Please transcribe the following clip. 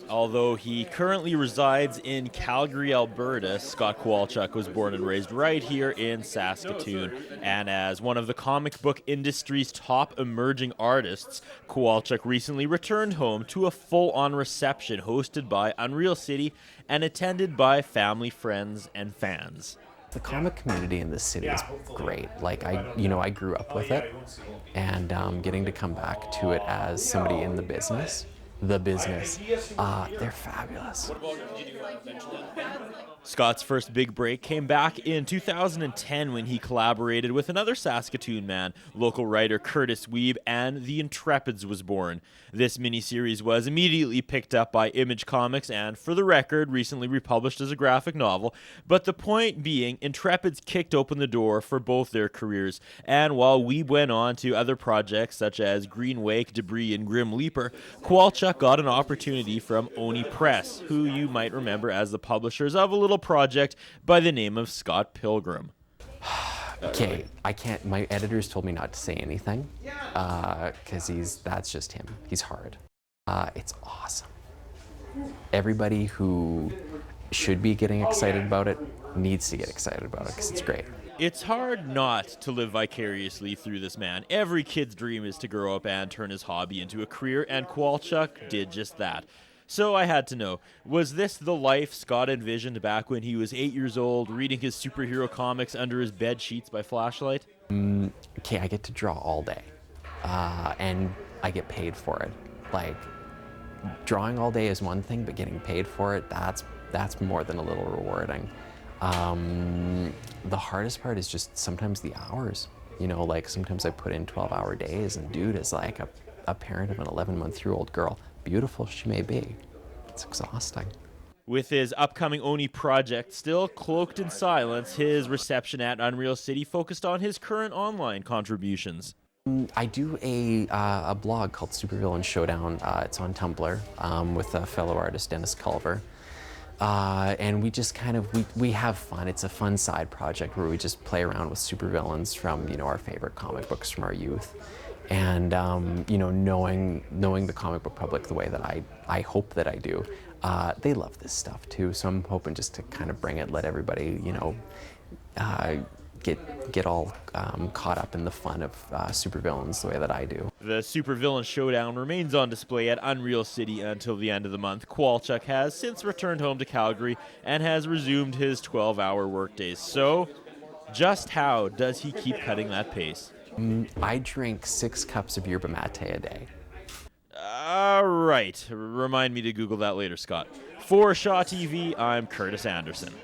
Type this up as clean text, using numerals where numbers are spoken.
Although he currently resides in Calgary, Alberta, Scott Kowalchuk was born and raised right here in Saskatoon. And as one of the comic book industry's top emerging artists, Kowalchuk recently returned home to a full-on reception hosted by Unreal City and attended by family, friends, and fans. The comic community in this city is great. Like I grew up with it, and getting to come back to it as somebody in the business, they're fabulous. Scott's first big break came back in 2010 when he collaborated with another Saskatoon man, local writer Curtis Wiebe, and The Intrepids was born. This miniseries was immediately picked up by Image Comics and, for the record, recently republished as a graphic novel. But the point being, Intrepids kicked open the door for both their careers. And while Wiebe went on to other projects such as Green Wake, Debris, and Grim Leaper, Kowalchuk got an opportunity from Oni Press, who you might remember as the publishers of a little project by the name of Scott Pilgrim. Okay, I can't. My editors told me not to say anything because that's just him. He's hard. It's awesome. Everybody who should be getting excited about it needs to get excited about it because it's great. It's hard not to live vicariously through this man. Every kid's dream is to grow up and turn his hobby into a career, and Kowalchuk did just that. So I had to know, was this the life Scott envisioned back when he was 8 years old, reading his superhero comics under his bed sheets by flashlight? Okay, I get to draw all day, and I get paid for it. Like, drawing all day is one thing, but getting paid for it, that's more than a little rewarding. The hardest part is just sometimes the hours. You know, like sometimes I put in 12-hour days, and dude is like a parent of an 11-month-old girl. Beautiful she may be. It's exhausting. With his upcoming Oni project still cloaked in silence, his reception at Unreal City focused on his current online contributions. I do a blog called Supervillain Showdown. It's on Tumblr with a fellow artist, Dennis Culver. And we just we have fun. It's a fun side project where we just play around with supervillains from, our favorite comic books from our youth. And, knowing the comic book public the way that I hope that I do, they love this stuff too. So I'm hoping just to kind of bring it, let everybody, get all caught up in the fun of supervillains the way that I do. The Supervillain Showdown remains on display at Unreal City until the end of the month. Kowalchuk has since returned home to Calgary and has resumed his 12-hour workdays. So, just how does he keep cutting that pace? I drink 6 cups of yerba mate a day. All right. Remind me to Google that later, Scott. For Shaw TV, I'm Curtis Anderson.